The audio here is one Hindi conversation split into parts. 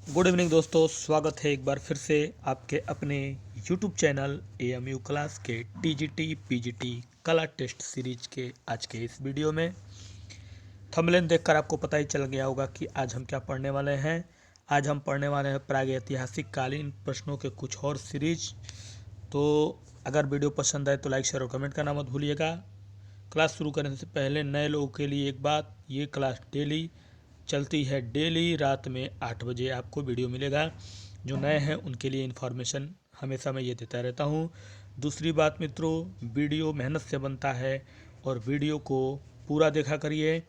गुड इवनिंग दोस्तों, स्वागत है एक बार फिर से आपके अपने यूट्यूब चैनल एएमयू क्लास के टीजीटी पीजीटी कला टेस्ट सीरीज के आज के इस वीडियो में। थंबनेल देखकर आपको पता ही चल गया होगा कि आज हम क्या पढ़ने वाले हैं। आज हम पढ़ने वाले हैं प्रागैतिहासिक कालीन प्रश्नों के कुछ और सीरीज। तो अगर वीडियो पसंद आए तो लाइक शेयर और कमेंट करना मत भूलिएगा। क्लास शुरू करने से पहले नए लोगों के लिए एक बात, ये क्लास डेली चलती है। डेली रात में 8 बजे आपको वीडियो मिलेगा। जो नए हैं उनके लिए इन्फॉर्मेशन हमेशा मैं ये देता रहता हूँ। दूसरी बात मित्रों, वीडियो मेहनत से बनता है और वीडियो को पूरा देखा करिए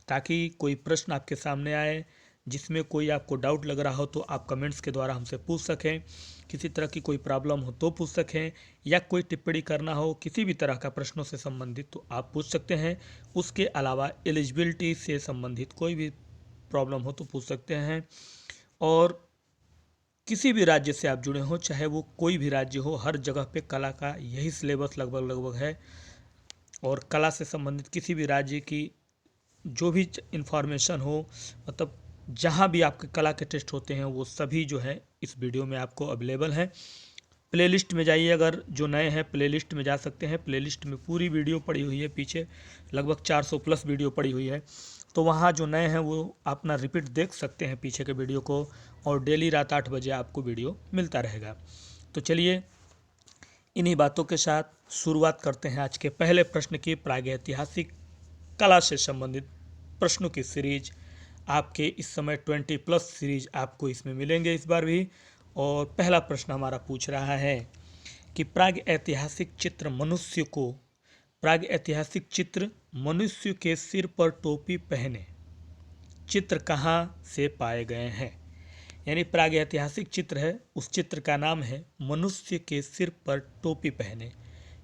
ताकि कोई प्रश्न आपके सामने आए जिसमें कोई आपको डाउट लग रहा हो तो आप कमेंट्स के द्वारा हमसे पूछ सकें। किसी तरह की कोई प्रॉब्लम हो तो पूछ सकें, या कोई टिप्पणी करना हो किसी भी तरह का प्रश्नों से संबंधित तो आप पूछ सकते हैं। उसके अलावा एलिजिबिलिटी से संबंधित कोई भी प्रॉब्लम हो तो पूछ सकते हैं। और किसी भी राज्य से आप जुड़े हो, चाहे वो कोई भी राज्य हो, हर जगह पे कला का यही सिलेबस लगभग है। और कला से संबंधित किसी भी राज्य की जो भी इंफॉर्मेशन हो, मतलब जहाँ भी आपके कला के टेस्ट होते हैं वो सभी जो है इस वीडियो में आपको अवेलेबल है। प्लेलिस्ट में जाइए, अगर जो नए हैं प्लेलिस्ट में जा सकते हैं। प्लेलिस्ट में पूरी वीडियो पड़ी हुई है, पीछे लगभग 400 प्लस वीडियो पड़ी हुई है। तो वहाँ जो नए हैं वो अपना रिपीट देख सकते हैं पीछे के वीडियो को, और डेली रात 8 बजे आपको वीडियो मिलता रहेगा। तो चलिए इन्हीं बातों के साथ शुरुआत करते हैं आज के पहले प्रश्न की। प्रागैतिहासिक कला से संबंधित प्रश्नों की सीरीज आपके इस समय 20 प्लस सीरीज आपको इसमें मिलेंगे इस बार भी। और पहला प्रश्न हमारा पूछ रहा है कि प्रागैतिहासिक चित्र मनुष्य के सिर पर टोपी पहने चित्र कहाँ से पाए गए हैं। यानी प्रागैतिहासिक चित्र है, उस चित्र का नाम है मनुष्य के सिर पर टोपी पहने।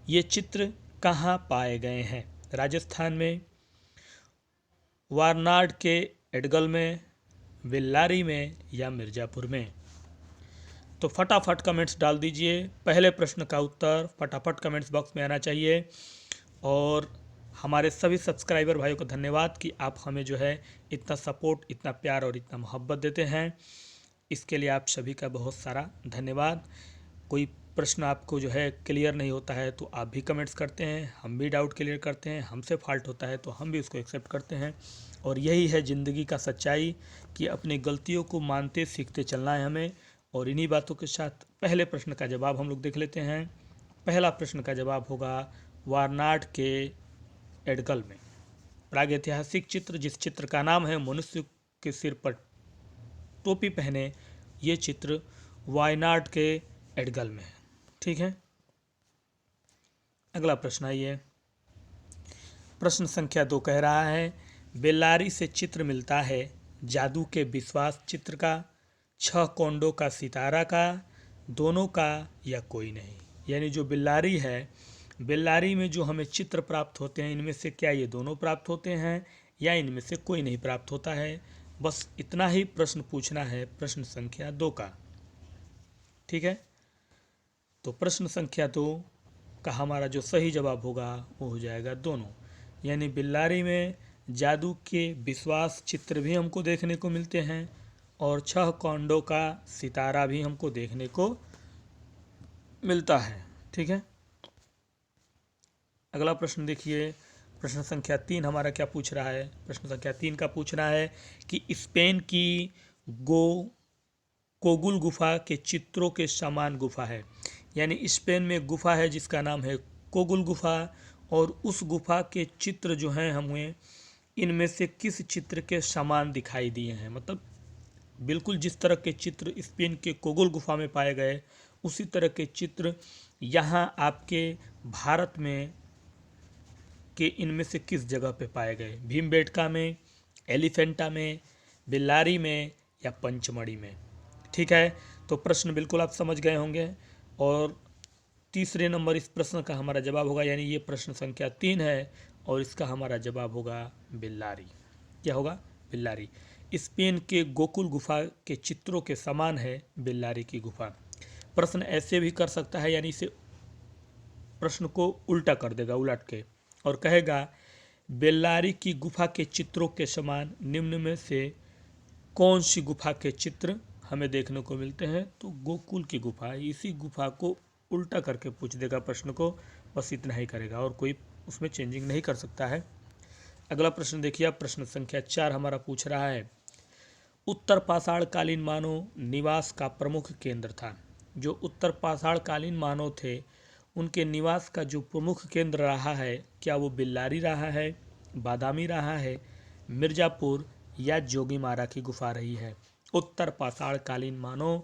ये चित्र कहाँ पाए गए हैं? राजस्थान में, वारनाड के एडगल में, बेल्लारी में, या मिर्ज़ापुर में। तो फटाफट कमेंट्स डाल दीजिए। पहले प्रश्न का उत्तर फटाफट कमेंट्स बॉक्स में आना चाहिए। और हमारे सभी सब्सक्राइबर भाइयों को धन्यवाद कि आप हमें जो है इतना सपोर्ट, इतना प्यार और इतना मोहब्बत देते हैं। इसके लिए आप सभी का बहुत सारा धन्यवाद। कोई प्रश्न आपको जो है क्लियर नहीं होता है तो आप भी कमेंट्स करते हैं, हम भी डाउट क्लियर करते हैं। हमसे फॉल्ट होता है तो हम भी उसको एक्सेप्ट करते हैं। और यही है ज़िंदगी का सच्चाई कि अपनी गलतियों को मानते सीखते चलना है हमें। और इन्हीं बातों के साथ पहले प्रश्न का जवाब हम लोग देख लेते हैं। पहला प्रश्न का जवाब होगा वारनाड के एडगल में। प्रागैतिहासिक चित्र, जिस चित्र का नाम है मनुष्य के सिर पर टोपी पहने, ये चित्र वायनाड के एडगल में है। ठीक है, अगला प्रश्न आइए। प्रश्न संख्या 2 कह रहा है बेल्लारी से चित्र मिलता है जादू के विश्वास चित्र का, 6 कोंडों का सितारा का, दोनों का, या कोई नहीं। यानी जो बेल्लारी है, बेल्लारी में जो हमें चित्र प्राप्त होते हैं इनमें से क्या ये दोनों प्राप्त होते हैं या इनमें से कोई नहीं प्राप्त होता है। बस इतना ही प्रश्न पूछना है प्रश्न संख्या 2 का। ठीक है, तो प्रश्न संख्या 2 का हमारा जो सही जवाब होगा वो हो जाएगा दोनों। यानी बेल्लारी में जादू के विश्वास चित्र भी हमको देखने को मिलते हैं और 6 कोंडों का सितारा भी हमको देखने को मिलता है। ठीक है, अगला प्रश्न देखिए। प्रश्न संख्या 3 हमारा क्या पूछ रहा है? प्रश्न संख्या 3 का पूछ रहा है कि स्पेन की कोगुल गुफा के चित्रों के समान गुफा है। यानी स्पेन में गुफा है जिसका नाम है कोगुल गुफा, और उस गुफा के चित्र जो हैं हमें इनमें से किस चित्र के समान दिखाई दिए हैं। मतलब बिल्कुल जिस तरह के चित्र स्पेन के कोगुल गुफा में पाए गए उसी तरह के चित्र यहाँ आपके भारत में के इनमें से किस जगह पे पाए गए। भीमबेटका में, एलिफेंटा में, बेल्लारी में, या पंचमढ़ी में। ठीक है, तो प्रश्न बिल्कुल आप समझ गए होंगे। और तीसरे नंबर इस प्रश्न का हमारा जवाब होगा, यानी ये प्रश्न संख्या 3 है और इसका हमारा जवाब होगा बेल्लारी। क्या होगा? बेल्लारी। स्पेन के गोकुल गुफा के चित्रों के समान है बेल्लारी की गुफा। प्रश्न ऐसे भी कर सकता है, यानी इसे प्रश्न को उल्टा कर देगा, उलट के, और कहेगा बेल्लारी की गुफा के चित्रों के समान निम्न में से कौन सी गुफा के चित्र हमें देखने को मिलते हैं, तो गोकुल की गुफा, इसी गुफा को उल्टा करके पूछ देगा प्रश्न को, बस इतना ही करेगा और कोई उसमें चेंजिंग नहीं कर सकता है। अगला प्रश्न देखिए आप, प्रश्न संख्या 4 हमारा पूछ रहा है, उत्तर पाषाण कालीन मानव निवास का प्रमुख केंद्र था। जो उत्तर पाषाण कालीन मानव थे उनके निवास का जो प्रमुख केंद्र रहा है, क्या वो बिल्लारी रहा है, बादामी रहा है, मिर्जापुर या जोगीमारा की गुफा रही है। उत्तर पाषाण कालीन मानव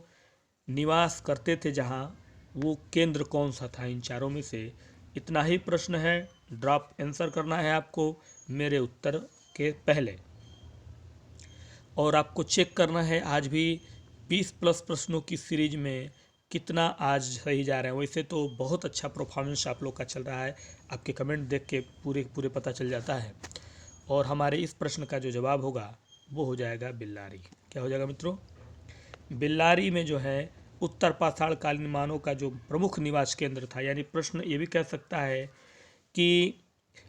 निवास करते थे जहाँ, वो केंद्र कौन सा था इन चारों में से। इतना ही प्रश्न है, ड्रॉप आंसर करना है आपको मेरे उत्तर के पहले। और आपको चेक करना है आज भी 20+ प्रश्नों की सीरीज में कितना आज सही जा रहे हैं। वैसे तो बहुत अच्छा परफॉर्मेंस आप लोग का चल रहा है, आपके कमेंट देख के पूरे पता चल जाता है। और हमारे इस प्रश्न का जो जवाब होगा वो हो जाएगा बिल्लारी। क्या हो जाएगा मित्रों? बिल्लारी में जो है उत्तर पाषाण कालीन मानव का जो प्रमुख निवास केंद्र था, यानी प्रश्न ये भी कह सकता है कि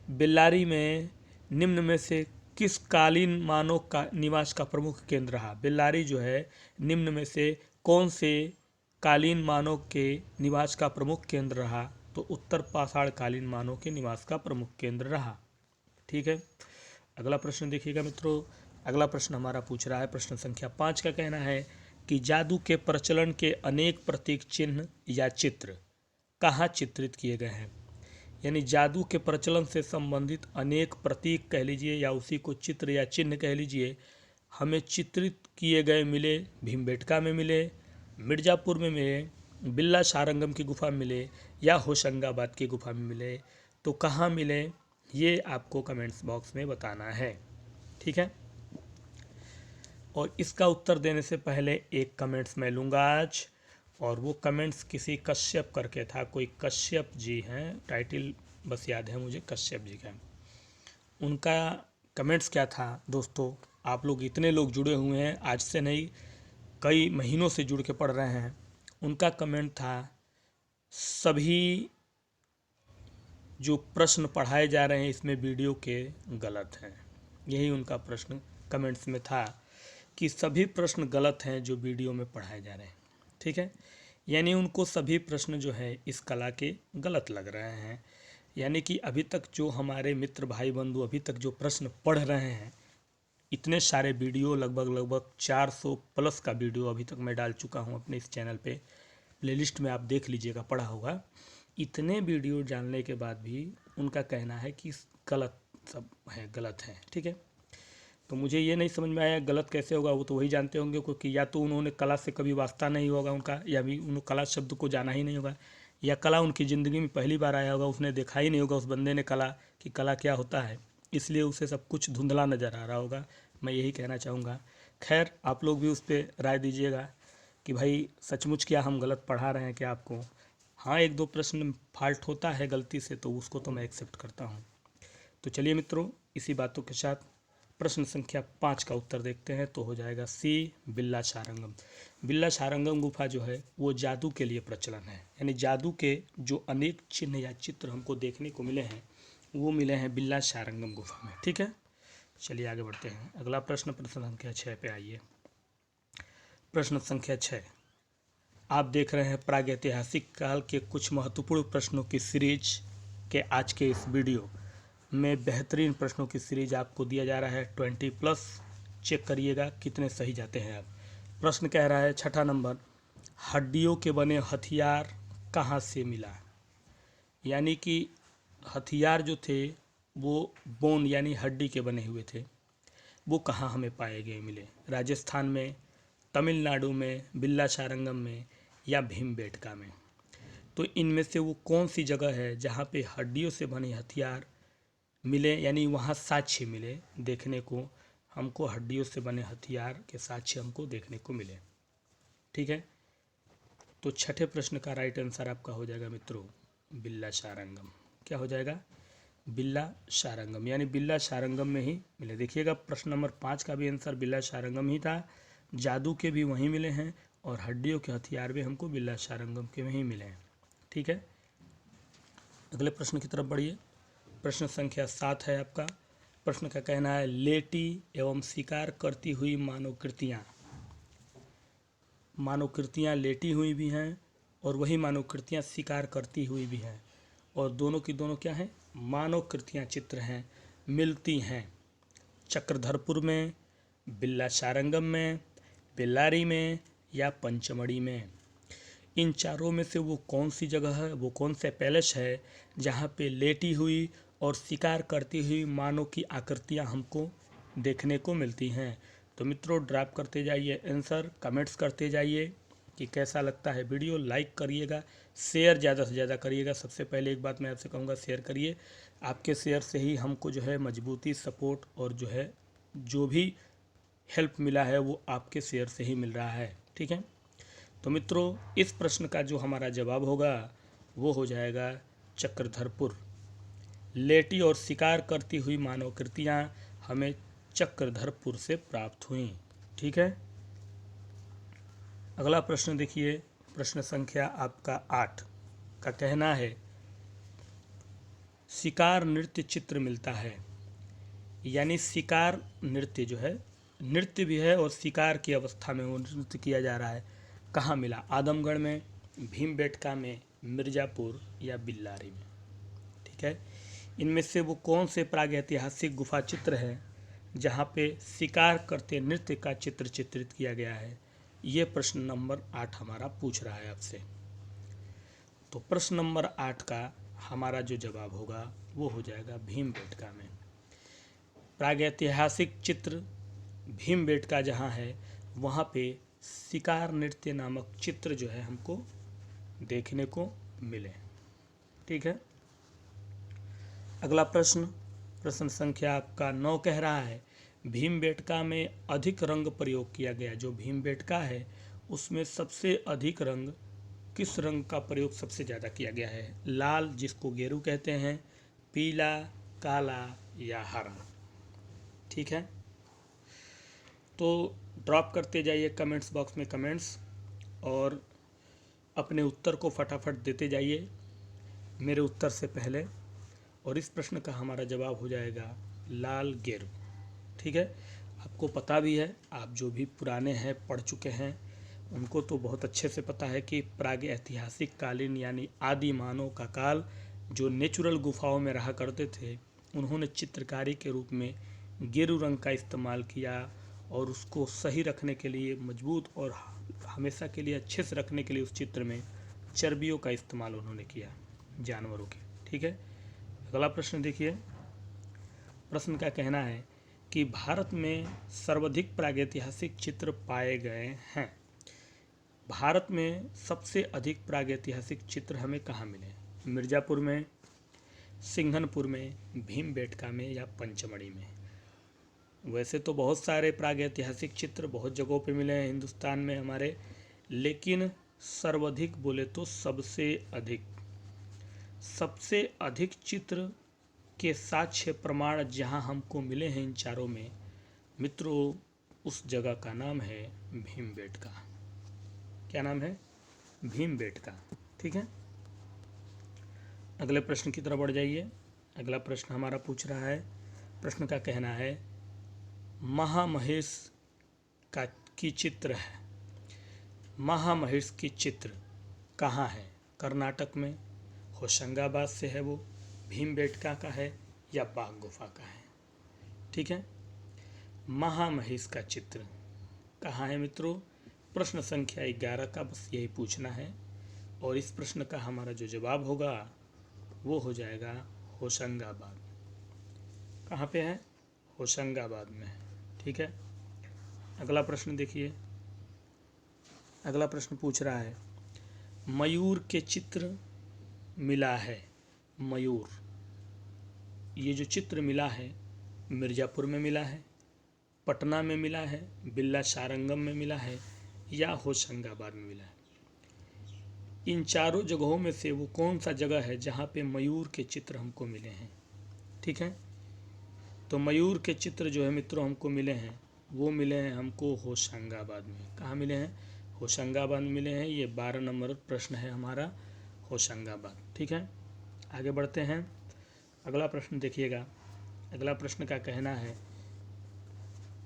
बिल्लारी में निम्न में से किस कालीन मानव का निवास का प्रमुख केंद्र रहा। बिल्लारी जो है निम्न में से कौन से कालीन मानव के निवास का प्रमुख केंद्र रहा, तो उत्तर पाषाण कालीन मानव के निवास का प्रमुख केंद्र रहा। ठीक है, अगला प्रश्न देखिएगा मित्रों। अगला प्रश्न हमारा पूछ रहा है, प्रश्न संख्या 5 का कहना है कि जादू के प्रचलन के अनेक प्रतीक, चिन्ह या चित्र कहाँ चित्रित किए गए हैं। यानी जादू के प्रचलन से संबंधित अनेक प्रतीक कह लीजिए या उसी को चित्र या चिन्ह कह लीजिए, हमें चित्रित किए गए मिले। भीमबेटका में मिले, मिर्ज़ापुर में मिले, बिल्ला सारंगम की गुफा में मिले या होशंगाबाद की गुफा में मिले, तो कहाँ मिले ये आपको कमेंट्स बॉक्स में बताना है। ठीक है, और इसका उत्तर देने से पहले एक कमेंट्स मैं लूँगा आज, और वो कमेंट्स किसी कश्यप करके था, कोई कश्यप जी हैं, टाइटल बस याद है मुझे कश्यप जी का। उनका कमेंट्स क्या था दोस्तों, आप लोग इतने लोग जुड़े हुए हैं, आज से नहीं कई महीनों से जुड़ के पढ़ रहे हैं। उनका कमेंट था, सभी जो प्रश्न पढ़ाए जा रहे हैं इसमें वीडियो के गलत हैं। यही उनका प्रश्न कमेंट्स में था कि सभी प्रश्न गलत हैं जो वीडियो में पढ़ाए जा रहे हैं। ठीक है, यानी उनको सभी प्रश्न जो है इस कला के गलत लग रहे हैं। यानी कि अभी तक जो हमारे मित्र भाई बंधु अभी तक जो प्रश्न पढ़ रहे हैं, इतने सारे वीडियो, लगभग 400+ का वीडियो अभी तक मैं डाल चुका हूं अपने इस चैनल पे, प्लेलिस्ट में आप देख लीजिएगा, पढ़ा होगा। इतने वीडियो जानने के बाद भी उनका कहना है कि गलत सब है, गलत है। ठीक है, तो मुझे ये नहीं समझ में आया गलत कैसे होगा, वो तो वही जानते होंगे, क्योंकि या तो उन्होंने कला से कभी वास्ता नहीं होगा उनका, या भी उन्होंने कला शब्द को जाना ही नहीं होगा, या कला उनकी ज़िंदगी में पहली बार आया होगा, उसने देखा ही नहीं होगा उस बंदे ने कला कि कला क्या होता है, इसलिए उसे सब कुछ धुंधला नज़र आ रहा होगा। मैं यही कहना चाहूँगा। खैर, आप लोग भी उस पर राय दीजिएगा कि भाई सचमुच क्या हम गलत पढ़ा रहे हैं क्या आपको। हाँ, 1-2 प्रश्न फॉल्ट होता है गलती से, तो उसको तो मैं एक्सेप्ट करता हूँ। तो चलिए मित्रों, इसी बातों के साथ प्रश्न संख्या 5 का उत्तर देखते हैं, तो हो जाएगा सी, बिल्ला सारंगम। बिल्ला सारंगम गुफा जो है वो जादू के लिए प्रचलन है, यानी जादू के जो अनेक चिन्ह या चित्र हमको देखने को मिले हैं वो मिले हैं बिल्ला सारंगम गुफा में। ठीक है, चलिए आगे बढ़ते हैं। अगला प्रश्न, प्रश्न संख्या 6 पे आइए। प्रश्न संख्या 6, आप देख रहे हैं प्रागैतिहासिक काल के कुछ महत्वपूर्ण प्रश्नों की सीरीज के आज के इस वीडियो में बेहतरीन प्रश्नों की सीरीज आपको दिया जा रहा है 20+। चेक करिएगा कितने सही जाते हैं आप। प्रश्न कह रहा है 6ठा नंबर, हड्डियों के बने हथियार कहाँ से मिला। यानी कि हथियार जो थे वो बोन यानी हड्डी के बने हुए थे, वो कहाँ हमें पाए गए मिले। राजस्थान में, तमिलनाडु में, बिल्ला सारंगम में या भीमबेटका में। तो इनमें से वो कौन सी जगह है जहाँ पे हड्डियों से बने हथियार मिले, यानी वहाँ साक्ष्य मिले देखने को, हमको हड्डियों से बने हथियार के साक्ष्य हमको देखने को मिले। ठीक है, तो 6ठे प्रश्न का राइट आंसर आपका हो जाएगा मित्रों बिल्ला सारंगम। क्या हो जाएगा? बिल्ला सारंगम, यानी बिल्ला सारंगम में ही मिले। देखिएगा प्रश्न नंबर 5 का भी आंसर बिल्ला सारंगम ही था, जादू के भी वहीं मिले हैं और हड्डियों के हथियार भी हमको बिल्ला सारंगम के वहीं मिले हैं। ठीक है, अगले प्रश्न की तरफ बढ़िए। प्रश्न संख्या 7 है आपका। प्रश्न का कहना है लेटी एवं शिकार करती हुई मानव कृतियाँ मानवकृतियाँ लेटी हुई भी हैं और वही मानवकृतियाँ शिकार करती हुई भी हैं, और दोनों की दोनों क्या हैं, मानवकृतियाँ चित्र हैं, मिलती हैं। चक्रधरपुर में, बिल्ला सारंगम में, बेल्लारी में या पंचमढ़ी में। इन चारों में से वो कौन सी जगह है, वो कौन सा पैलेस है जहाँ पे लेटी हुई और शिकार करती हुई मानव की आकृतियाँ हमको देखने को मिलती हैं। तो मित्रों ड्रॉप करते जाइए आंसर, कमेंट्स करते जाइए कि कैसा लगता है वीडियो, लाइक करिएगा, शेयर ज़्यादा से ज़्यादा करिएगा। सबसे पहले एक बात मैं आपसे कहूँगा, शेयर करिए। आपके शेयर से ही हमको जो है मजबूती, सपोर्ट और जो है जो भी हेल्प मिला है वो आपके शेयर से ही मिल रहा है, ठीक है। तो मित्रों इस प्रश्न का जो हमारा जवाब होगा वो हो जाएगा चक्रधरपुर। लेटी और शिकार करती हुई मानवकृतियाँ हमें चक्रधरपुर से प्राप्त हुई, ठीक है। अगला प्रश्न देखिए, प्रश्न संख्या आपका 8 का कहना है शिकार नृत्य चित्र मिलता है। यानी शिकार नृत्य जो है, नृत्य भी है और शिकार की अवस्था में वो नृत्य किया जा रहा है, कहाँ मिला? आदमगढ़ में, भीमबेटका में, मिर्ज़ापुर या बिल्लारी में, ठीक है। इनमें से वो कौन से प्रागैतिहासिक गुफा चित्र है जहाँ पे शिकार करते नृत्य का चित्र चित्रित किया गया है? ये प्रश्न नंबर 8 हमारा पूछ रहा है आपसे। तो प्रश्न नंबर 8 का हमारा जो जवाब होगा वो हो जाएगा भीमबेटका में। प्रागैतिहासिक चित्र भीमबेटका जहाँ है वहाँ पे शिकार नृत्य नामक चित्र जो है हमको देखने को मिले, ठीक है। अगला प्रश्न, प्रश्न संख्या आपका 9 कह रहा है भीमबेटका में अधिक रंग प्रयोग किया गया। जो भीमबेटका है उसमें सबसे अधिक रंग, किस रंग का प्रयोग सबसे ज़्यादा किया गया है? लाल जिसको गेरू कहते हैं, पीला, काला या हरा, ठीक है। तो ड्रॉप करते जाइए कमेंट्स बॉक्स में कमेंट्स और अपने उत्तर को फटाफट देते जाइए मेरे उत्तर से पहले। और इस प्रश्न का हमारा जवाब हो जाएगा लाल गेरू, ठीक है। आपको पता भी है, आप जो भी पुराने हैं, पढ़ चुके हैं, उनको तो बहुत अच्छे से पता है कि प्रागैतिहासिक कालीन यानी आदि मानव का काल जो नेचुरल गुफाओं में रहा करते थे, उन्होंने चित्रकारी के रूप में गेरू रंग का इस्तेमाल किया और उसको सही रखने के लिए, मजबूत और हमेशा के लिए अच्छे से रखने के लिए उस चित्र में चर्बियों का इस्तेमाल उन्होंने किया, जानवरों के, ठीक है। अगला प्रश्न देखिए, प्रश्न का कहना है कि भारत में सर्वाधिक प्रागैतिहासिक चित्र पाए गए हैं। भारत में सबसे अधिक प्रागैतिहासिक चित्र हमें कहाँ मिले? मिर्ज़ापुर में, सिंघनपुर में, भीमबेटका में या पंचमढ़ी में? वैसे तो बहुत सारे प्रागैतिहासिक चित्र बहुत जगहों पे मिले हैं हिंदुस्तान में हमारे, लेकिन सर्वाधिक बोले तो सबसे अधिक चित्र के साक्ष्य प्रमाण जहां हमको मिले हैं इन चारों में मित्रों, उस जगह का नाम है भीमबेटका। क्या नाम है? भीमबेटका, ठीक है। अगले प्रश्न की तरफ बढ़ जाइए। अगला प्रश्न हमारा पूछ रहा है, प्रश्न का कहना है महामहेश की चित्र है। महामहेश की चित्र कहाँ है? कर्नाटक में, होशंगाबाद से है वो, भीमबेटका का है या बाघ गुफा का है, ठीक है। महामहेश का चित्र कहाँ है मित्रों? प्रश्न संख्या 11 का बस यही पूछना है और इस प्रश्न का हमारा जो जवाब होगा वो हो जाएगा होशंगाबाद। कहाँ पे है? होशंगाबाद में, ठीक है। अगला प्रश्न देखिए, अगला प्रश्न पूछ रहा है मयूर के चित्र मिला है। मयूर, ये जो चित्र मिला है मिर्ज़ापुर में मिला है, पटना में मिला है, बिल्ला सारंगम में मिला है या होशंगाबाद में मिला है? इन चारों जगहों में से वो कौन सा जगह है जहाँ पे मयूर के चित्र हमको मिले हैं, ठीक है। तो मयूर के चित्र जो है मित्रों हमको मिले हैं, वो मिले हैं हमको होशंगाबाद में। कहाँ मिले हैं? होशंगाबाद में मिले हैं। ये 12 नंबर प्रश्न है हमारा, होशंगाबाद, ठीक है। आगे बढ़ते हैं, अगला प्रश्न देखिएगा। अगला प्रश्न का कहना है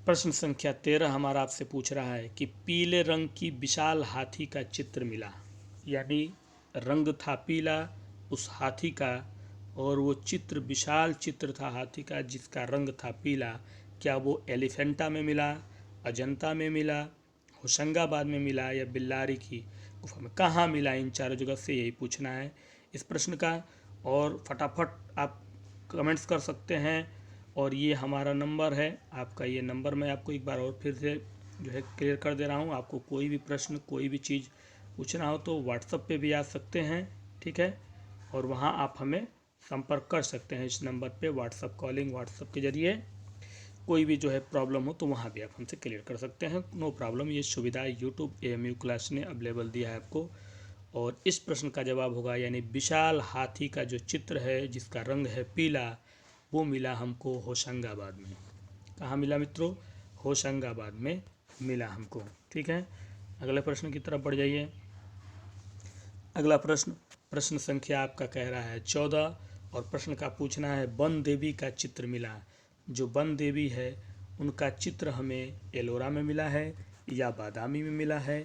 प्रश्न संख्या 13 हमारा आपसे पूछ रहा है कि पीले रंग की विशाल हाथी का चित्र मिला, यानी रंग था पीला उस हाथी का और वो चित्र विशाल चित्र था हाथी का जिसका रंग था पीला। क्या वो एलिफेंटा में मिला, अजंता में मिला, होशंगाबाद में मिला या बिल्लारी की गुफा में? कहाँ मिला? इन चारों जगह से यही पूछना है इस प्रश्न का। और फटाफट आप कमेंट्स कर सकते हैं। और ये हमारा नंबर है, आपका ये नंबर मैं आपको एक बार और फिर से जो है क्लियर कर दे रहा हूँ। आपको कोई भी प्रश्न कोई भी चीज़ पूछना हो तो व्हाट्सएप पे भी आ सकते हैं, ठीक है। और वहाँ आप हमें संपर्क कर सकते हैं इस नंबर पे, व्हाट्सएप कॉलिंग, व्हाट्सएप के जरिए कोई भी जो है प्रॉब्लम हो तो वहाँ भी आप हमसे क्लियर कर सकते हैं, नो प्रॉब्लम। ये सुविधा यूट्यूब AMU क्लास ने अवेलेबल दिया है आपको। और इस प्रश्न का जवाब होगा, यानी विशाल हाथी का जो चित्र है जिसका रंग है पीला, वो मिला हमको होशंगाबाद में। कहाँ मिला मित्रों? होशंगाबाद में मिला हमको, ठीक है। अगले प्रश्न की तरफ बढ़ जाइए। अगला प्रश्न, प्रश्न संख्या आपका कह रहा है 14 और प्रश्न का पूछना है वन देवी का चित्र मिला। जो वन देवी है उनका चित्र हमें एलोरा में मिला है या बादामी में मिला है,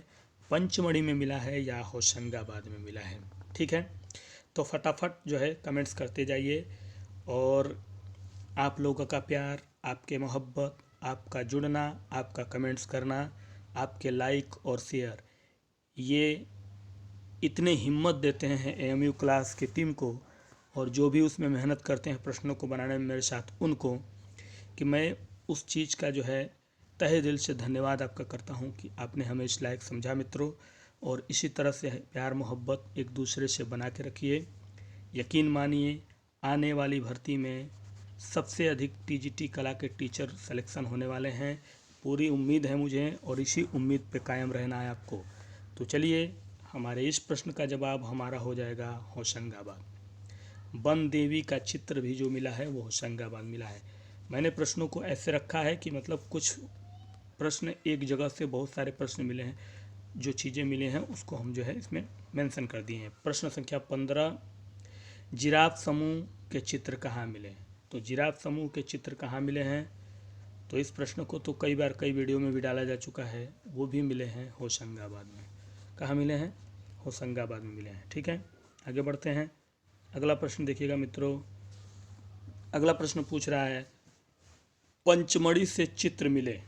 पंचमढ़ी में मिला है या होशंगाबाद में मिला है, ठीक है। तो फटाफट जो है कमेंट्स करते जाइए। और आप लोगों का प्यार, आपके मोहब्बत, आपका जुड़ना, आपका कमेंट्स करना, आपके लाइक और शेयर, ये इतने हिम्मत देते हैं AMU क्लास की टीम को और जो भी उसमें मेहनत करते हैं प्रश्नों को बनाने में मेरे साथ उनको, कि मैं उस चीज़ का जो है तहे दिल से धन्यवाद आपका करता हूं कि आपने हमें इस लायक समझा मित्रों। और इसी तरह से प्यार मोहब्बत एक दूसरे से बना के रखिए। यकीन मानिए आने वाली भर्ती में सबसे अधिक TGT कला के टीचर सिलेक्शन होने वाले हैं, पूरी उम्मीद है मुझे और इसी उम्मीद पे कायम रहना है आपको। तो चलिए, हमारे इस प्रश्न का जवाब हमारा हो जाएगा होशंगाबाद। वन देवी का चित्र भी जो मिला है वो होशंगाबाद मिला है। मैंने प्रश्नों को ऐसे रखा है कि मतलब कुछ प्रश्न एक जगह से बहुत सारे प्रश्न मिले हैं, जो चीज़ें मिले हैं उसको हम जो है इसमें मेंशन कर दिए हैं। प्रश्न संख्या 15, जिराफ समूह के चित्र कहाँ मिले? तो जिराफ समूह के चित्र कहाँ मिले हैं? तो इस प्रश्न को तो कई बार कई वीडियो में भी डाला जा चुका है, वो भी मिले हैं होशंगाबाद में। कहाँ मिले हैं? होशंगाबाद में मिले हैं, ठीक है। आगे बढ़ते हैं। अगला प्रश्न देखिएगा मित्रों। अगला प्रश्न पूछ रहा है पंचमढ़ी से चित्र मिले।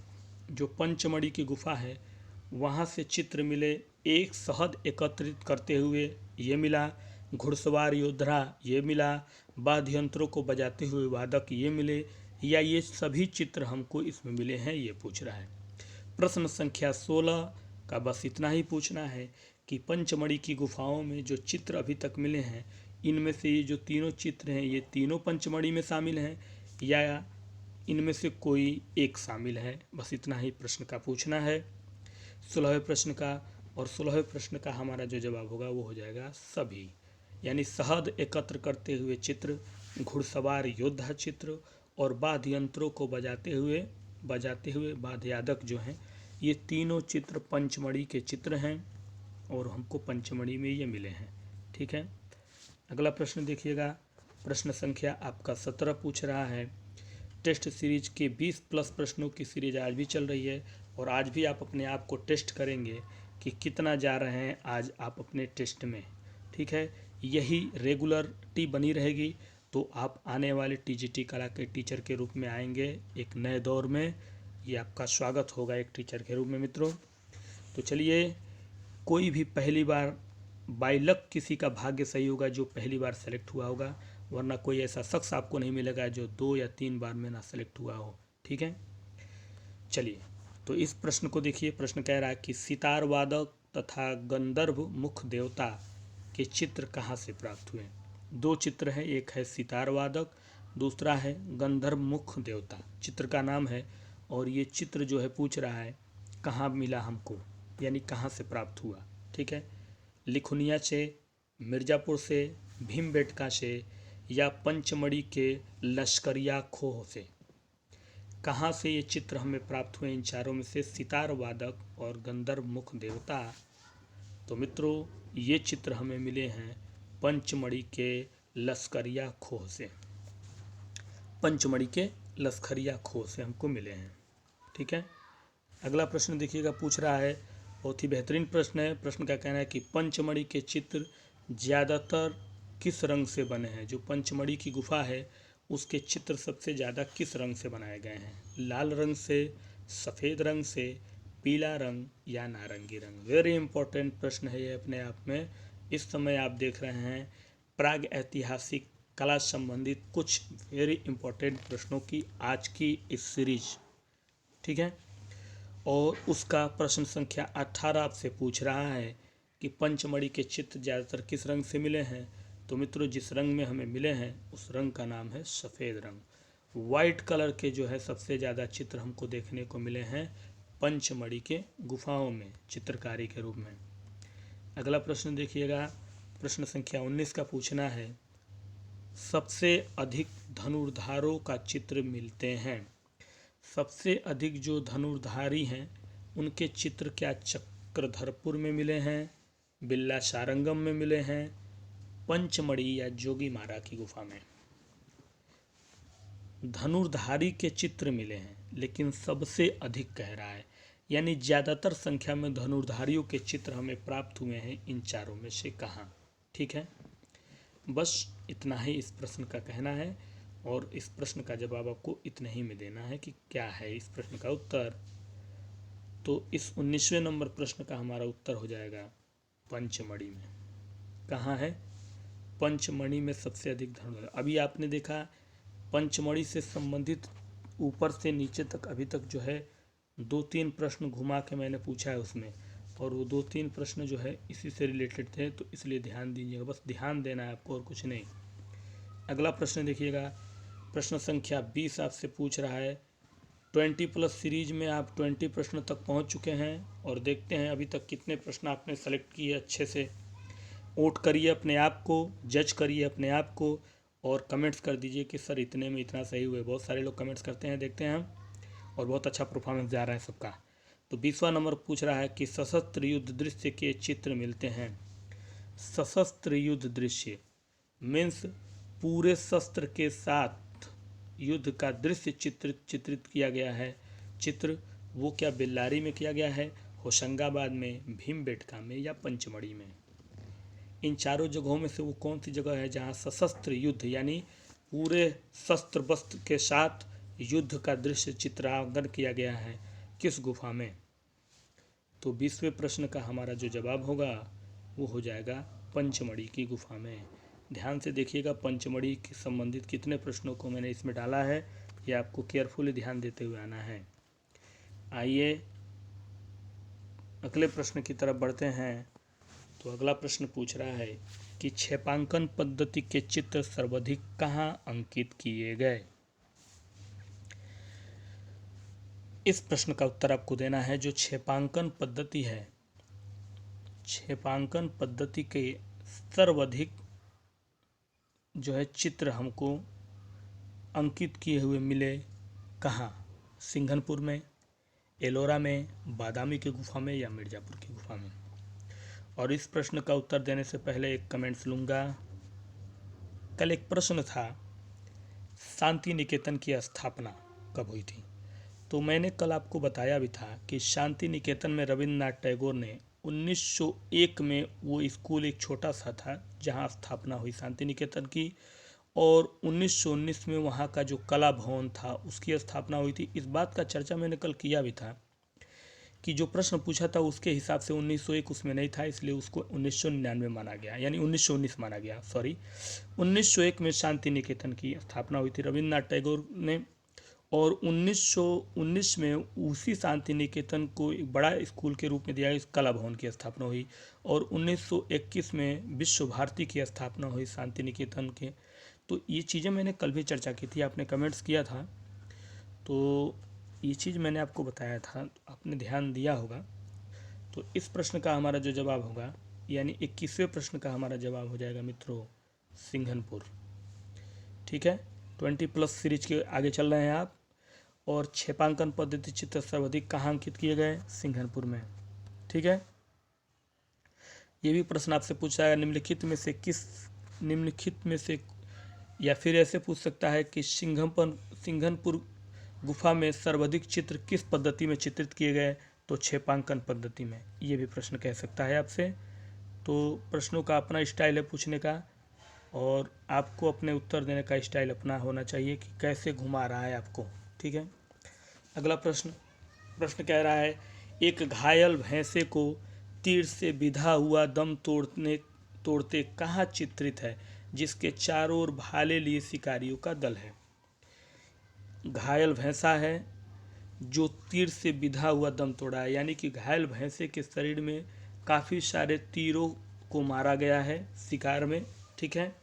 जो पंचमढ़ी की गुफा है वहाँ से चित्र मिले, एक शहद एकत्रित करते हुए ये मिला, घुड़सवार योद्धा ये मिला, वाद्य यंत्रों को बजाते हुए वादक ये मिले, या ये सभी चित्र हमको इसमें मिले हैं, ये पूछ रहा है। प्रश्न संख्या 16 का बस इतना ही पूछना है कि पंचमढ़ी की गुफाओं में जो चित्र अभी तक मिले हैं इनमें से ये जो तीनों चित्र हैं ये तीनों पंचमढ़ी में शामिल हैं या इनमें से कोई एक शामिल है, बस इतना ही प्रश्न का पूछना है 16वें प्रश्न का। और 16वें प्रश्न का हमारा जो जवाब होगा वो हो जाएगा सभी, यानी शहद एकत्र करते हुए चित्र, घुड़सवार योद्धा चित्र और वाद्य यंत्रों को बजाते हुए वाद्यादक जो हैं, ये तीनों चित्र पंचमढ़ी के चित्र हैं और हमको पंचमढ़ी में ये मिले हैं, ठीक है। अगला प्रश्न देखिएगा। प्रश्न संख्या आपका 17 पूछ रहा है टेस्ट सीरीज के 20+ प्रश्नों की सीरीज आज भी चल रही है और आज भी आप अपने आप को टेस्ट करेंगे कि कितना जा रहे हैं आज आप अपने टेस्ट में, ठीक है। यही रेगुलरिटी बनी रहेगी तो आप आने वाले TGT कला के टीचर के रूप में आएंगे एक नए दौर में। ये आपका स्वागत होगा एक टीचर के रूप में मित्रों। तो चलिए, कोई भी पहली बार बाय लक किसी का भाग्य सही होगा जो पहली बार सेलेक्ट हुआ होगा, वरना कोई ऐसा शख्स आपको नहीं मिलेगा जो 2 या 3 बार में ना सेलेक्ट हुआ हो, ठीक है। चलिए, तो इस प्रश्न को देखिए। प्रश्न कह रहा है कि सितार वादक तथा गंधर्व मुख देवता के चित्र कहाँ से प्राप्त हुए? 2 चित्र हैं, एक है सितार वादक, दूसरा है गंधर्व मुख देवता, चित्र का नाम है। और ये चित्र जो है पूछ रहा है कहाँ मिला हमको, यानी कहाँ से प्राप्त हुआ, ठीक है। लिखुनिया से, मिर्ज़ापुर से, भीमबेटका से या पंचमढ़ी के लश्करिया खोह से? कहाँ से ये चित्र हमें प्राप्त हुए? इन चारों में से सितार वादक और गंधर्व मुख देवता। तो मित्रों ये चित्र हमें मिले हैं पंचमढ़ी के लश्करिया खोह से, पंचमढ़ी के लश्करिया खोह से हमको मिले हैं, ठीक है। अगला प्रश्न देखिएगा, पूछ रहा है, बहुत ही बेहतरीन प्रश्न है। प्रश्न का कहना है कि पंचमढ़ी के चित्र ज़्यादातर किस रंग से बने हैं। जो पंचमढ़ी की गुफा है उसके चित्र सबसे ज़्यादा किस रंग से बनाए गए हैं। लाल रंग से, सफ़ेद रंग से, पीला रंग या नारंगी रंग। वेरी इंपॉर्टेंट प्रश्न है ये अपने आप में। इस समय आप देख रहे हैं प्राग ऐतिहासिक कला संबंधित कुछ वेरी इंपॉर्टेंट प्रश्नों की आज की इस सीरीज, ठीक है। और उसका प्रश्न संख्या 18 आपसे पूछ रहा है कि पंचमढ़ी के चित्र ज़्यादातर किस रंग से मिले हैं। तो मित्रों, जिस रंग में हमें मिले हैं उस रंग का नाम है सफ़ेद रंग। वाइट कलर के जो है सबसे ज़्यादा चित्र हमको देखने को मिले हैं पंचमढ़ी के गुफाओं में चित्रकारी के रूप में। अगला प्रश्न देखिएगा, प्रश्न संख्या 19 का पूछना है, सबसे अधिक धनुर्धारों का चित्र मिलते हैं। सबसे अधिक जो धनुर्धारी हैं उनके चित्र क्या चक्रधरपुर में मिले हैं, बिल्ला सारंगम में मिले हैं, पंचमढ़ी या जोगीमारा की गुफा में। धनुर्धारी के चित्र मिले हैं लेकिन सबसे अधिक कह रहा है, यानी ज़्यादातर संख्या में धनुर्धारियों के चित्र हमें प्राप्त हुए हैं इन चारों में से कहाँ। ठीक है, बस इतना ही इस प्रश्न का कहना है और इस प्रश्न का जवाब आपको इतने ही में देना है कि क्या है इस प्रश्न का उत्तर। तो इस 19वें नंबर प्रश्न का हमारा उत्तर हो जाएगा पंचमढ़ी में। कहाँ है? पंचमढ़ी में सबसे अधिक धनुर्धारी। अभी आपने देखा पंचमढ़ी से संबंधित ऊपर से नीचे तक अभी तक जो है 2-3 प्रश्न घुमा के मैंने पूछा है उसमें, और वो 2-3 प्रश्न जो है इसी से रिलेटेड थे, तो इसलिए ध्यान दीजिएगा, बस ध्यान देना है आपको और कुछ नहीं। अगला प्रश्न देखिएगा, प्रश्न संख्या 20 आपसे पूछ रहा है 20+ सीरीज में आप 20 प्रश्न तक पहुंच चुके हैं और देखते हैं अभी तक कितने प्रश्न आपने सेलेक्ट किए। अच्छे से वोट करिए अपने आप को, जज करिए अपने आप को और कमेंट्स कर दीजिए कि सर इतने में इतना सही हुए। बहुत सारे लोग कमेंट्स करते हैं, देखते हैं हम, और बहुत अच्छा परफॉर्मेंस जा रहा है सबका। तो 20वां नंबर पूछ रहा है कि सशस्त्र युद्ध दृश्य के चित्र मिलते हैं। सशस्त्र युद्ध दृश्य मीन्स पूरे शस्त्र के साथ युद्ध का दृश्य चित्रित किया गया है। चित्र वो क्या बेल्लारी में किया गया है, होशंगाबाद में, भीमबेटका में या पंचमढ़ी में। इन चारों जगहों में से वो कौन सी जगह है जहाँ सशस्त्र युद्ध यानी पूरे शस्त्र वस्त्र के साथ युद्ध का दृश्य चित्रांकन किया गया है, किस गुफा में। तो 20वें प्रश्न का हमारा जो जवाब होगा वो हो जाएगा पंचमढ़ी की गुफा में। ध्यान से देखिएगा पंचमढ़ी के संबंधित कितने प्रश्नों को मैंने इसमें डाला है, ये आपको केयरफुली ध्यान देते हुए आना है। आइए अगले प्रश्न की तरफ बढ़ते हैं। तो अगला प्रश्न पूछ रहा है कि क्षेपांकन पद्धति के चित्र सर्वाधिक कहाँ अंकित किए गए। इस प्रश्न का उत्तर आपको देना है। जो क्षेपांकन पद्धति है, क्षेपांकन पद्धति के सर्वाधिक जो है चित्र हमको अंकित किए हुए मिले कहाँ? सिंघनपुर में, एलोरा में, बादामी की गुफा में या मिर्ज़ापुर की गुफा में। और इस प्रश्न का उत्तर देने से पहले एक कमेंट्स लूँगा। कल एक प्रश्न था, शांति निकेतन की स्थापना कब हुई थी? तो मैंने कल आपको बताया भी था कि शांति निकेतन में रविन्द्रनाथ टैगोर ने 1901 में, वो स्कूल एक छोटा सा था जहाँ स्थापना हुई शांति निकेतन की, और 1919 में वहाँ का जो कला भवन था उसकी स्थापना हुई थी। इस बात का चर्चा मैंने कल किया भी था कि जो प्रश्न पूछा था उसके हिसाब से 1901 उसमें नहीं था, इसलिए उसको 1999 माना गया, यानी 1919 माना गया, सॉरी। 1901 में शांति निकेतन की स्थापना हुई थी रविन्द्रनाथ टैगोर ने, और 1919 में उसी शांति निकेतन को एक बड़ा स्कूल के रूप में दिया गया, इस कला भवन की स्थापना हुई। और 1921 में विश्व भारती की स्थापना हुई शांति निकेतन के। तो ये चीज़ें मैंने कल भी चर्चा की थी, आपने कमेंट्स किया था, तो ये चीज़ मैंने आपको बताया था, आपने ध्यान दिया होगा। तो इस प्रश्न का हमारा जो जवाब होगा, यानी 21वें प्रश्न का हमारा जवाब हो जाएगा मित्रों सिंघनपुर। ठीक है, 20+ सीरीज के आगे चल रहे हैं आप। और क्षेपांकन पद्धति चित्र सर्वाधिक कहाँ अंकित किए गए? सिंघनपुर में। ठीक है, ये भी प्रश्न आपसे पूछा है निम्नलिखित में से, या फिर ऐसे पूछ सकता है कि सिंघनपुर गुफा में सर्वाधिक चित्र किस पद्धति में चित्रित किए गए? तो छेपांकन पद्धति में। ये भी प्रश्न कह सकता है आपसे। तो प्रश्नों का अपना स्टाइल है पूछने का, और आपको अपने उत्तर देने का स्टाइल अपना होना चाहिए कि कैसे घुमा रहा है आपको। ठीक है, अगला प्रश्न कह रहा है, एक घायल भैंसे को तीर से बिधा हुआ दम तोड़ते कहाँ चित्रित है, जिसके चारों ओर भाले लिए शिकारियों का दल है? घायल भैंसा है जो तीर से बिधा हुआ दम तोड़ा है, यानी कि घायल भैंसे के शरीर में काफ़ी सारे तीरों को मारा गया है शिकार में। ठीक है,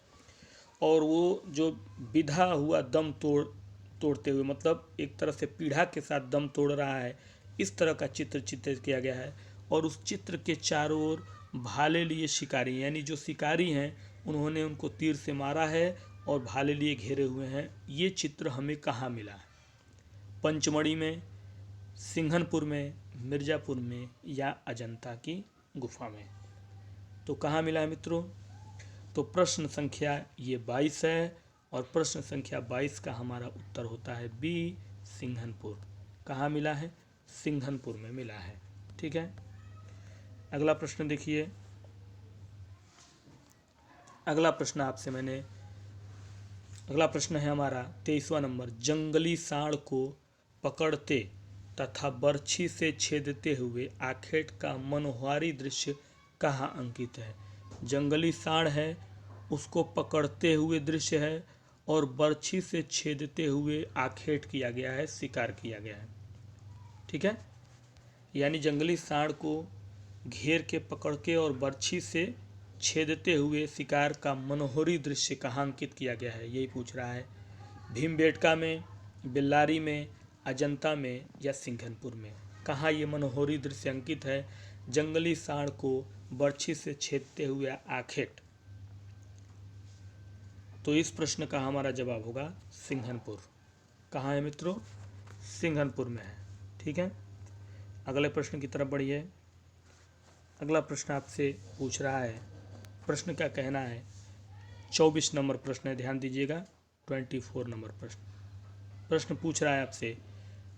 और वो जो बिधा हुआ दम तोड़ते हुए, मतलब एक तरह से पीढ़ा के साथ दम तोड़ रहा है, इस तरह का चित्र चित्रित किया गया है। और उस चित्र के चारों ओर भाले लिए शिकारी, यानी जो शिकारी हैं उन्होंने उनको तीर से मारा है और भाले लिए घेरे हुए हैं। ये चित्र हमें कहाँ मिला है? पंचमढ़ी में, सिंघनपुर में, मिर्ज़ापुर में, या अजंता की गुफा में? तो कहाँ मिला है मित्रों? तो प्रश्न संख्या ये 22 है, और प्रश्न संख्या 22 का हमारा उत्तर होता है बी, सिंघनपुर। कहाँ मिला है? सिंघनपुर में मिला है। ठीक है, अगला प्रश्न देखिए। अगला प्रश्न है हमारा 23वां नंबर। जंगली सांड को पकड़ते तथा बर्छी से छेदते हुए आखेट का मनोहारी दृश्य कहाँ अंकित है? जंगली सांड है, उसको पकड़ते हुए दृश्य है, और बर्छी से छेदते हुए आखेट किया गया है, शिकार किया गया है। ठीक है, यानी जंगली सांड को घेर के पकड़ के और बर्छी से छेदते हुए शिकार का मनोहरी दृश्य कहाँ अंकित किया गया है, यही पूछ रहा है। भीमबेटका में, बेल्लारी में, अजंता में, या सिंघनपुर में? कहाँ ये मनोहरी दृश्य अंकित है? जंगली सांड को बर्छी से छेदते हुए आखेट। तो इस प्रश्न का हमारा जवाब होगा सिंघनपुर। कहाँ है मित्रों? सिंघनपुर में है। ठीक है, अगले प्रश्न की तरफ बढ़िए। अगला प्रश्न आपसे पूछ रहा है, प्रश्न का कहना है, 24 नंबर प्रश्न है, ध्यान दीजिएगा। 24 नंबर प्रश्न पूछ रहा है आपसे,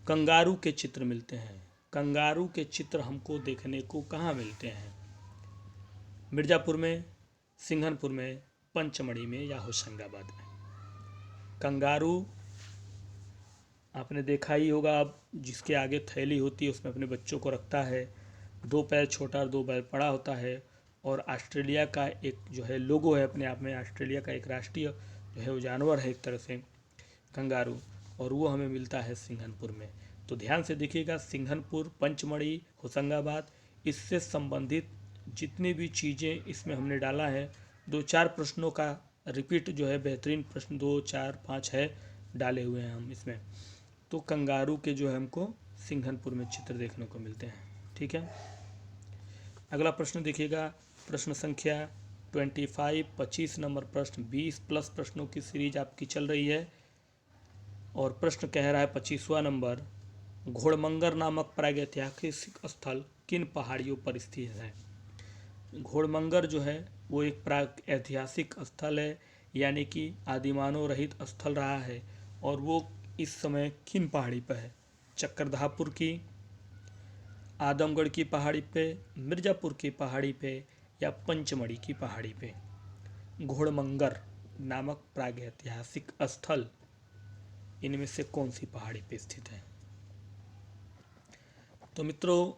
कंगारू के चित्र मिलते हैं। कंगारू के चित्र हमको देखने को कहाँ मिलते हैं? मिर्ज़ापुर में, सिंघनपुर में, पंचमढ़ी में, या होशंगाबाद में? कंगारू आपने देखा ही होगा, अब जिसके आगे थैली होती है उसमें अपने बच्चों को रखता है, 2 पैर छोटा और 2 पैर बड़ा होता है, और ऑस्ट्रेलिया का एक जो है लोगो है अपने आप में, ऑस्ट्रेलिया का एक राष्ट्रीय जो है वो जानवर है एक तरह से कंगारू, और वो हमें मिलता है सिंघनपुर में। तो ध्यान से देखिएगा, सिंघनपुर, पंचमढ़ी, होशंगाबाद, इससे संबंधित जितनी भी चीज़ें इसमें हमने डाला है, 2-4 प्रश्नों का रिपीट जो है, बेहतरीन प्रश्न 2, 4, 5 है डाले हुए हैं हम इसमें। तो कंगारू के जो है हमको सिंघनपुर में चित्र देखने को मिलते हैं। ठीक है, अगला प्रश्न देखिएगा, प्रश्न संख्या 25 नंबर प्रश्न। 20+ प्रश्नों की सीरीज आपकी चल रही है, और प्रश्न कह रहा है 25वां नंबर, घोड़मंगर नामक प्रागैतिहासिक स्थल किन पहाड़ियों पर स्थित है? घोड़मंगर जो है वो एक प्रागैतिहासिक स्थल है, यानी कि आदिमानव रहित स्थल रहा है, और वो इस समय किन पहाड़ी पर है? चक्रधापुर की, आदमगढ़ की पहाड़ी पे, मिर्ज़ापुर की पहाड़ी पे, या पंचमढ़ी की पहाड़ी पे? घोड़मंगर नामक प्रागैतिहासिक स्थल इनमें से कौन सी पहाड़ी पे स्थित है? तो मित्रों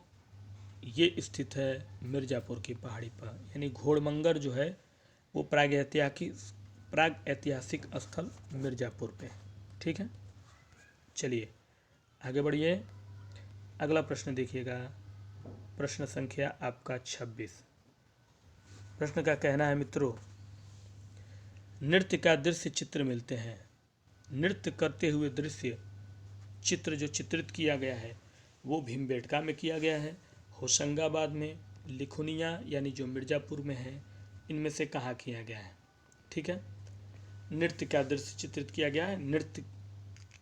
ये स्थित है मिर्ज़ापुर की पहाड़ी पर, यानी घोड़मंगर जो है वो प्रागैतिहासिक स्थल मिर्ज़ापुर पे। ठीक है, चलिए आगे बढ़िए। अगला प्रश्न देखिएगा, प्रश्न संख्या आपका 26। प्रश्न का कहना है मित्रों, नृत्य का दृश्य चित्र मिलते हैं। नृत्य करते हुए दृश्य चित्र जो चित्रित किया गया है वो भीमबेटका में किया गया है, होशंगाबाद में, लिखुनिया यानी जो मिर्ज़ापुर में है, इनमें से कहाँ किया गया है? ठीक है, नृत्य का दृश्य चित्रित किया गया है, नृत्य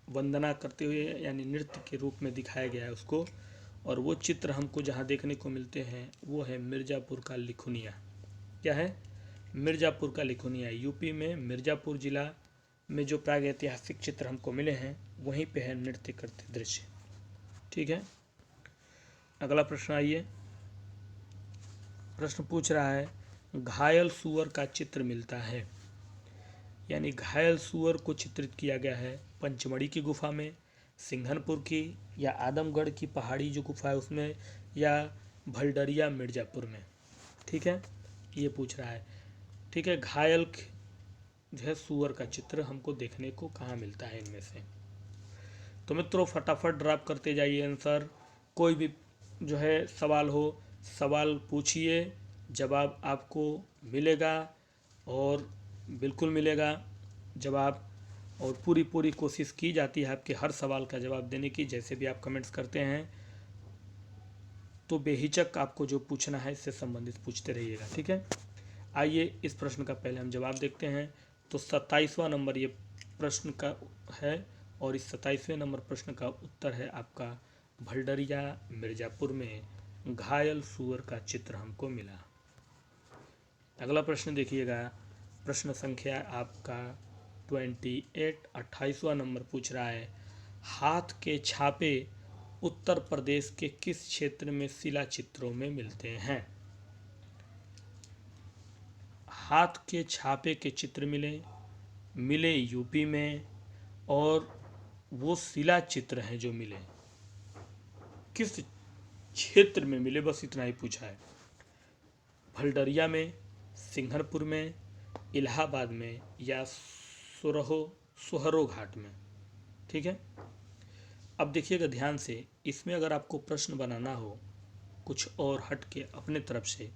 वंदना करते हुए यानी नृत्य के रूप में दिखाया गया है उसको, और वो चित्र हमको जहाँ देखने को मिलते हैं वो है मिर्ज़ापुर का लिखुनिया। क्या है? मिर्ज़ापुर का लिखुनिया, यूपी में मिर्ज़ापुर जिला में जो प्रागैतिहासिक चित्र हमको मिले हैं वहीं पे है नृत्य करते दृश्य। ठीक है, अगला प्रश्न आइए। प्रश्न पूछ रहा है घायल सूअर का चित्र मिलता है, यानी घायल सूअर को चित्रित किया गया है पंचमढ़ी की गुफा में, सिंघनपुर की, या आदमगढ़ की पहाड़ी जो गुफा है उसमें, या भलडरिया मिर्जापुर में। ठीक है, ये पूछ रहा है। ठीक है, घायल जो है सूअर का चित्र हमको देखने को कहाँ मिलता है इनमें से। तो मित्रों फटाफट ड्रॉप करते जाइए आंसर। कोई भी जो है सवाल हो, सवाल पूछिए, जवाब आपको मिलेगा, और बिल्कुल मिलेगा जवाब। और पूरी कोशिश की जाती है आपके हर सवाल का जवाब देने की। जैसे भी आप कमेंट्स करते हैं तो बेहिचक आपको जो पूछना है इससे संबंधित पूछते रहिएगा। ठीक है, आइए इस प्रश्न का पहले हम जवाब देखते हैं। तो 27वां नंबर ये प्रश्न का है, और इस 27वें नंबर प्रश्न का उत्तर है आपका भलडरिया मिर्जापुर में घायल सूअर का चित्र हमको मिला। अगला प्रश्न देखिएगा, प्रश्न संख्या आपका 28, 28वां नंबर पूछ रहा है हाथ के छापे उत्तर प्रदेश के किस क्षेत्र में शिला चित्रों में मिलते हैं। हाथ के छापे के चित्र मिले यूपी में, और वो शिला चित्र हैं जो मिले किस क्षेत्र में मिले, बस इतना ही पूछा है। भलडरिया में, सिंघनपुर में, इलाहाबाद में, या सोहरो घाट में। ठीक है, अब देखिएगा ध्यान से, इसमें अगर आपको प्रश्न बनाना हो कुछ और हट के अपने तरफ से,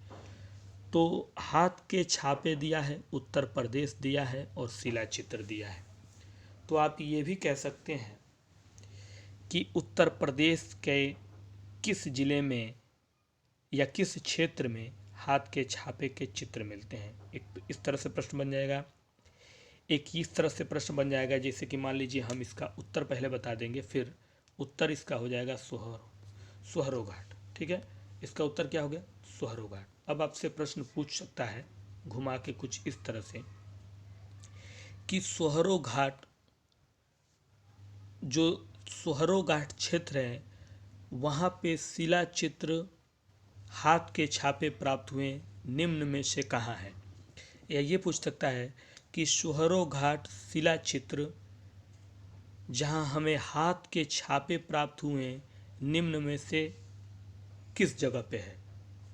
तो हाथ के छापे दिया है, उत्तर प्रदेश दिया है, और शिला चित्र दिया है। तो आप ये भी कह सकते हैं कि उत्तर प्रदेश के किस जिले में या किस क्षेत्र में हाथ के छापे के चित्र मिलते हैं। एक इस तरह से प्रश्न बन जाएगा, एक इस तरह से प्रश्न बन जाएगा, जैसे कि मान लीजिए हम इसका उत्तर पहले बता देंगे, फिर उत्तर इसका हो जाएगा सोहरो घाट। ठीक है, इसका उत्तर क्या हो गया, सोहरो घाट। अब आपसे प्रश्न पूछ सकता है घुमा के कुछ इस तरह से कि सोहरो घाट, जो सोहरो घाट क्षेत्र है वहाँ पे शिला चित्र हाथ के छापे प्राप्त हुए निम्न में से कहाँ है। या ये पूछ सकता है कि सोहरो घाट शिला चित्र जहाँ हमें हाथ के छापे प्राप्त हुए निम्न में से किस जगह पे है,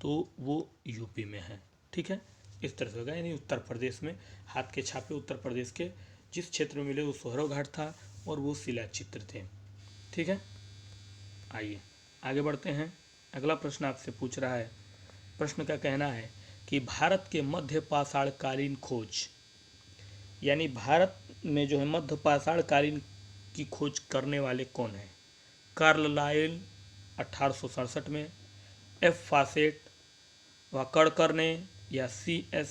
तो वो यूपी में है। ठीक है, इस तरह से होगा, यानी उत्तर प्रदेश में हाथ के छापे उत्तर प्रदेश के जिस क्षेत्र में मिले वो सोहरो घाट था, और वो शिला चित्र थे। ठीक है, आइए आगे बढ़ते हैं। अगला प्रश्न आपसे पूछ रहा है, प्रश्न का कहना है कि भारत के मध्य पाषाण कालीन खोज, यानी भारत में जो है मध्य पाषाण कालीन की खोज करने वाले कौन हैं। कार्ल लाइल 1867 में, एफ फासेट वाकड़कर ने, या CS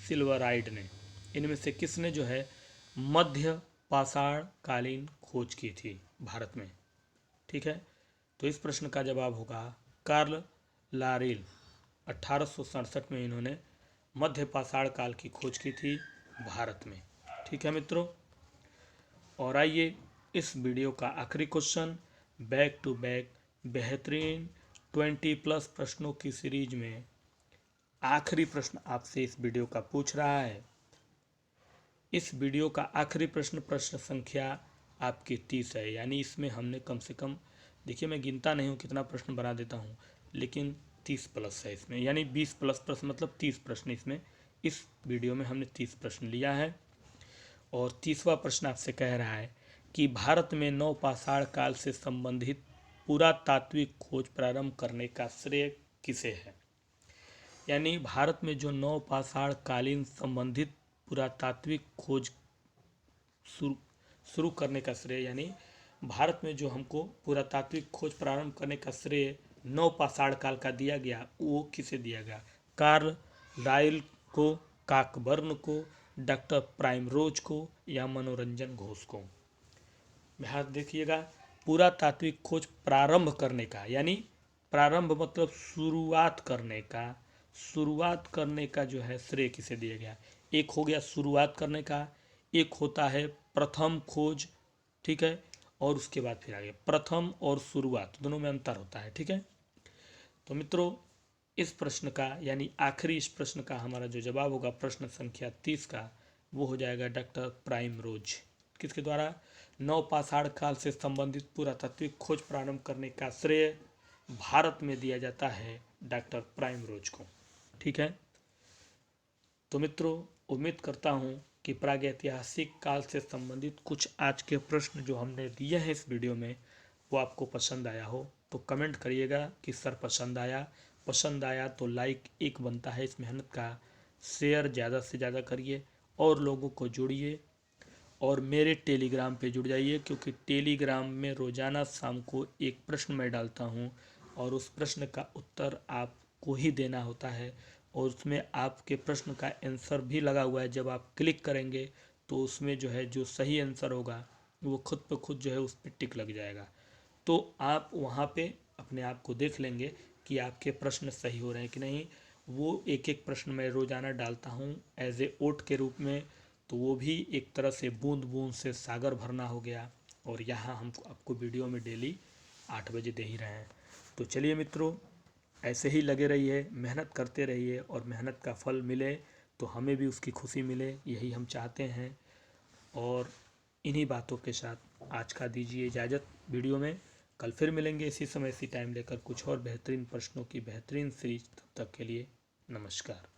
सिल्वराइड ने। इनमें से किसने जो है मध्य पाषाण कालीन खोज की थी भारत में। ठीक है, तो इस प्रश्न का जवाब होगा कार्ल लारेल। 1867 में इन्होंने मध्य पाषाण काल की खोज की थी भारत में। ठीक है मित्रों, और आइए इस वीडियो का आखिरी क्वेश्चन, बैक टू बैक बेहतरीन 20+ प्रश्नों की सीरीज में आखिरी प्रश्न आपसे इस वीडियो का पूछ रहा है। इस वीडियो का आखिरी प्रश्न, प्रश्न संख्या आपकी 30 है, यानी इसमें हमने कम से कम, देखिए मैं गिनता नहीं हूँ कितना प्रश्न बना देता हूँ, लेकिन 30+ है इसमें, यानी 20+ प्रश्न मतलब 30 प्रश्न इसमें, इस वीडियो में हमने 30 प्रश्न लिया है। और 30वां प्रश्न आपसे कह रहा है कि भारत में नवपाषाण काल से संबंधित पुरातात्विक खोज प्रारंभ करने का श्रेय किसे है। यानी भारत में जो नवपाषाण कालीन संबंधित पुरातात्विक खोज शुरू करने का श्रेय, यानी भारत में जो हमको पुरातात्विक खोज प्रारंभ करने का श्रेय नवपाषाण काल का दिया गया, वो किसे दिया गया। कार्ल लाइल को, काकबर्न को, डॉक्टर प्राइमरोज को, या मनोरंजन घोष को। ध्यान देखिएगा, पुरातात्विक खोज प्रारंभ करने का, यानी प्रारंभ मतलब शुरुआत करने का जो है श्रेय किसे दिया गया। एक हो गया शुरुआत करने का, एक होता है प्रथम खोज, ठीक है, और उसके बाद फिर आगे प्रथम और शुरुआत दोनों में अंतर होता है, ठीक है। तो मित्रों इस प्रश्न का यानी आखिरी इस प्रश्न का हमारा जो जवाब होगा प्रश्न संख्या 30 का, वो हो जाएगा डॉक्टर प्राइमरोज। किसके द्वारा? नवपाषाण काल से संबंधित पुरातात्विक खोज प्रारंभ करने का श्रेय भारत में दिया जाता है डॉक्टर प्राइमरोज को, ठीक है। तो मित्रों उम्मीद करता हूँ कि प्रागैतिहासिक काल से संबंधित कुछ आज के प्रश्न जो हमने दिए हैं इस वीडियो में वो आपको पसंद आया हो। तो कमेंट करिएगा कि सर पसंद आया तो लाइक एक बनता है इस मेहनत का, शेयर ज़्यादा से ज़्यादा करिए और लोगों को जोड़िए और मेरे टेलीग्राम पे जुड़ जाइए, क्योंकि टेलीग्राम में रोज़ाना शाम को एक प्रश्न मैं डालता हूँ और उस प्रश्न का उत्तर आपको ही देना होता है और उसमें आपके प्रश्न का आंसर भी लगा हुआ है। जब आप क्लिक करेंगे तो उसमें जो है जो सही आंसर होगा वो खुद ब खुद जो है उस पर टिक लग जाएगा। तो आप वहाँ पे अपने आप को देख लेंगे कि आपके प्रश्न सही हो रहे हैं कि नहीं। वो एक एक प्रश्न मैं रोज़ाना डालता हूँ एज ए ओट के रूप में, तो वो भी एक तरह से बूंद बूंद से सागर भरना हो गया। और यहाँ हम आपको वीडियो में डेली 8 बजे दे ही रहे हैं। तो चलिए मित्रों ऐसे ही लगे रहिए, मेहनत करते रहिए और मेहनत का फल मिले तो हमें भी उसकी खुशी मिले, यही हम चाहते हैं। और इन्हीं बातों के साथ आज का दीजिए इजाज़त वीडियो में। कल फिर मिलेंगे इसी समय इसी टाइम लेकर कुछ और बेहतरीन प्रश्नों की बेहतरीन सीरीज। तब तक के लिए नमस्कार।